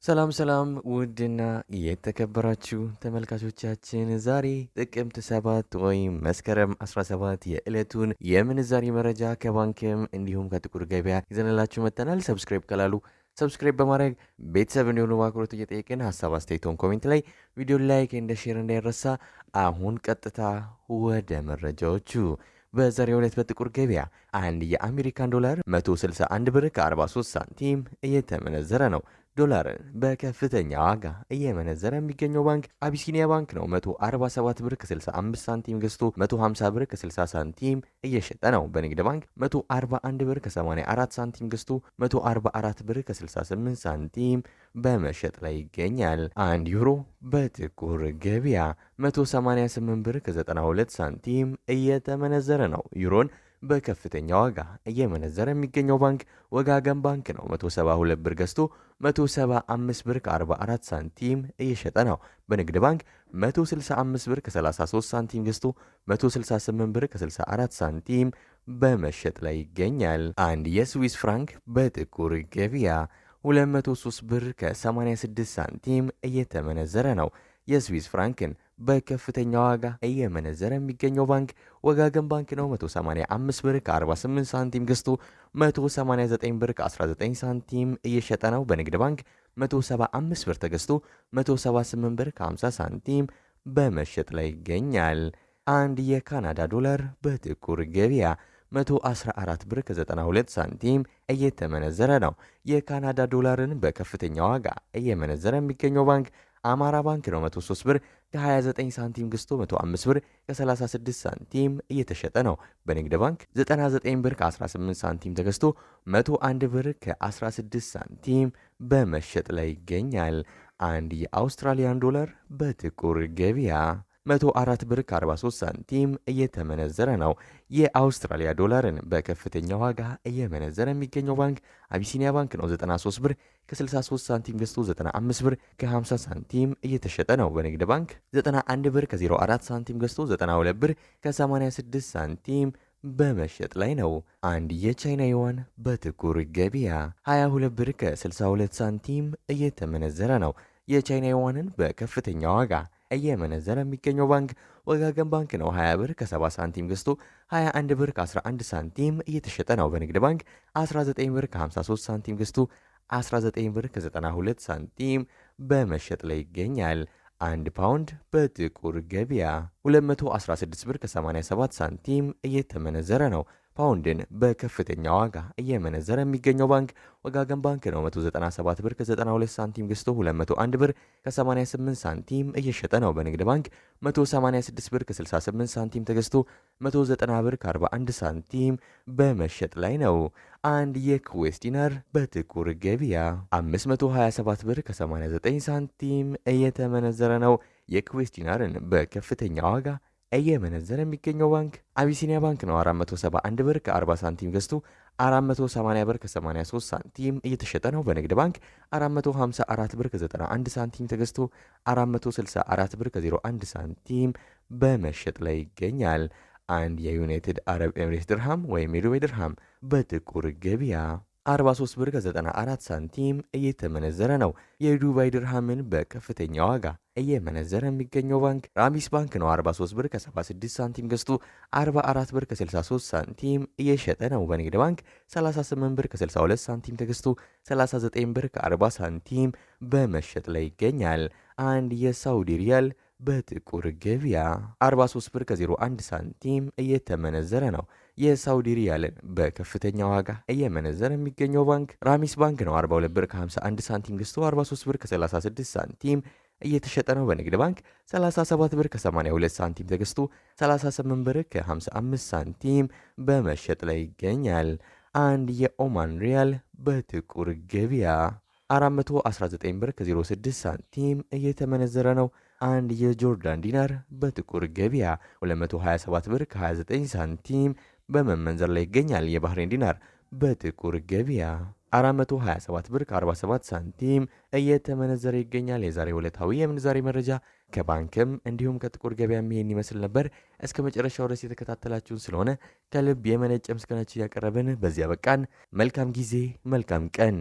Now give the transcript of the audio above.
ሰላም ውድና የተከበራችሁ ተመልካቾቻችን ዛሬ ጥቅምት 7 ወይም መስከረም 17 የዕለቱን የምንዛሬ መረጃ ከባንክም እንዲሁም ከጥቁር ገበያ ይዘንላችሁ መጥተናል። ሰብስክራይብ ካላሉ ሰብስክራይብ በማድረግ ቤተሰብ እንዲሆኑ በአክብሮት እየጠየቅን ሀሳብ አስተያየቶን ኮሜንት ላይ ቪዲዮ ላይክ እንደ ሼር እንዳይረሳ። አሁን ቀጥታ ወደ መረጃዎቹ። በዛሬው ዕለት በጥቁር ገበያ አንድ የአሜሪካን ዶላር 161 ብር ከ43 ሳንቲም እየተመነዘረ ነው። ዶላርን በከፍተኛ ዋጋ እየመነዘረ የሚገኘው ባንክ አቢሲኒያ ባንክ ነው። 147 ብር ከ65 ሳንቲም ገዝቶ 150 ብር ከ60 ሳንቲም እየሸጠ ነው። በንግድ ባንክ 141 ብር ከ84 ሳንቲም ገዝቶ 144 ብር ከ68 ሳንቲም በመሸጥ ላይ ይገኛል። አንድ ዩሮ በጥቁር ገበያ 188 ብር ከ92 ሳንቲም እየተመነዘረ ነው። ዩሮን በከፍተኛ ዋጋ እየመነዘረ የሚገኘው ባንክ ወጋገን ባንክ ነው። 172 ብር ገዝቶ 175 ብር ከ44 ሳንቲም እየሸጠ ነው። በንግድ ባንክ 165 ብር ከ33 ሳንቲም ገዝቶ 168 ብር ከ64 ሳንቲም በመሸጥ ላይ ይገኛል። አንድ የስዊስ ፍራንክ በጥቁር ገበያ 203 ብር ከ86 ሳንቲም እየተመነዘረ ነው። የስዊስ ፍራንክን በከፍተኛ ዋጋ እየመነዘረ የሚገኘው ባንክ ወጋገን ባንክ ነው። 185 ብር ከ48 ሳንቲም ገዝቶ 189 ብር ከ19 ሳንቲም እየሸጠ ነው። በንግድ ባንክ 175 ብር ተገዝቶ 178 ብር ከ50 ሳንቲም በመሸጥ ላይ ይገኛል። አንድ የካናዳ ዶላር በጥቁር ገበያ 114 ብር ከ92 ሳንቲም እየተመነዘረ ነው። የካናዳ ዶላርን በከፍተኛ ዋጋ እየመነዘረ የሚገኘው ባንክ አማራ ባንክ ነው። 103 ብር ከ29 ሳንቲም ገዝቶ 105 ብር ከ36 ሳንቲም እየተሸጠ ነው። በንግድ ባንክ 99 ብር ከ18 ሳንቲም ተገዝቶ 101 ብር ከ16 ሳንቲም በመሸጥ ላይ ይገኛል። አንድ የአውስትራሊያን ዶላር በጥቁር ገበያ 104 ብር ከ43 ሳንቲም እየተመነዘረ ነው። የአውስትራሊያ ዶላርን በከፍተኛ ዋጋ እየመነዘረ የሚገኘው ባንክ አቢሲኒያ ባንክ ነው። 93 ብር ከ63 ሳንቲም ገዝቶ 95 ብር ከ50 ሳንቲም እየተሸጠ ነው። በንግድ ባንክ 91 ብር ከ04 ሳንቲም ገዝቶ 92 ብር ከ86 ሳንቲም በመሸጥ ላይ ነው። አንድ የቻይና ዩዋን በጥቁር ገበያ 22 ብር ከ62 ሳንቲም እየተመነዘረ ነው። የቻይና ዩዋንን በከፍተኛ ዋጋ እየመነዘረ የሚገኘው ባንክ ወጋገን ባንክ ነው። 20 ብር ከ70 ሳንቲም ገዝቶ 21 ብር ከ11 ሳንቲም እየተሸጠ ነው። በንግድ ባንክ 19 ብር ከ53 ሳንቲም ገዝቶ 19 ብር ከ92 ሳንቲም በመሸጥ ላይ ይገኛል። አንድ ፓውንድ በጥቁር ገበያ 216 ብር ከ87 ሳንቲም እየተመነዘረ ነው። ፓውንድን በከፍተኛ ዋጋ እየመነዘረ የሚገኘው ባንክ ወጋገን ባንክ ነው። 197 ብር ከ92 ሳንቲም ገዝቶ 201 ብር ከ88 ሳንቲም እየሸጠ ነው። በንግድ ባንክ 186 ብር ከ68 ሳንቲም ተገዝቶ 190 ብር ከ41 ሳንቲም በመሸጥ ላይ ነው። አንድ የኩዌስ ዲናር በጥቁር ገበያ 527 ብር ከ89 ሳንቲም እየተመነዘረ ነው። የኩዌስ ዲናርን በከፍተኛ ዋጋ እየመነዘረ የሚገኘው ባንክ አቢሲኒያ ባንክ ነው። 471 ብር ከ40 ሳንቲም ገዝቶ 480 ብር ከ83 ሳንቲም እየተሸጠ ነው። በንግድ ባንክ 454 ብር ከ91 ሳንቲም ተገዝቶ 464 ብር ከ01 ሳንቲም በመሸጥ ላይ ይገኛል። አንድ የዩናይትድ አረብ ኤምሬትስ ድርሃም ወይም የዱባይ ድርሃም በጥቁር ገበያ 43 ብር ከ94 ሳንቲም እየተመነዘረ ነው። የዱባይ ድርሃምን በከፍተኛ ዋጋ እየመነዘረ የሚገኘው ባንክ ራሚስ ባንክ ነው። 43 ብር ከ76 ሳንቲም ገዝቶ 44 ብር ከ63 ሳንቲም እየሸጠ ነው። በንግድ ባንክ 38 ብር ከ62 ሳንቲም ተገዝቶ 39 ብር ከ40 ሳንቲም በመሸጥ ላይ ይገኛል። አንድ የሳውዲ ሪያል በጥቁር ገበያ 43 ብር ከ01 ሳንቲም እየተመነዘረ ነው። የሳውዲ ሪያልን በከፍተኛ ዋጋ እየመነዘረ የሚገኘው ባንክ ራሚስ ባንክ ነው። 42 ብር ከ51 ሳንቲም ገዝቶ 43 ብር ከ36 ሳንቲም እየተሸጠ ነው። በንግድ ባንክ 37 ብር ከ82 ሳንቲም ተገዝቶ 38 ብር ከ55 ሳንቲም በመሸጥ ላይ ይገኛል። አንድ የኦማን ሪያል በጥቁር ገበያ 419 ብር ከ06 ሳንቲም እየተመነዘረ ነው። አንድ የጆርዳን ዲናር በጥቁር ገበያ 227 ብር ከ29 ሳንቲም በመመንዘር ላይ ይገኛል። የባህሬን ዲናር በጥቁር ገበያ 427 ብር ከ47 ሳንቲም እየተመነዘረ ይገኛል። የዛሬ ዕለታዊ የምንዛሬ መረጃ ከባንክም እንዲሁም ከጥቁር ገበያም ይሄን ይመስል ነበር። እስከ መጨረሻው ድረስ የተከታተላችሁን ስለሆነ ከልብ የመነጨ ምስጋናችን ያቀረብን በዚያ በቃን። መልካም ጊዜ፣ መልካም ቀን።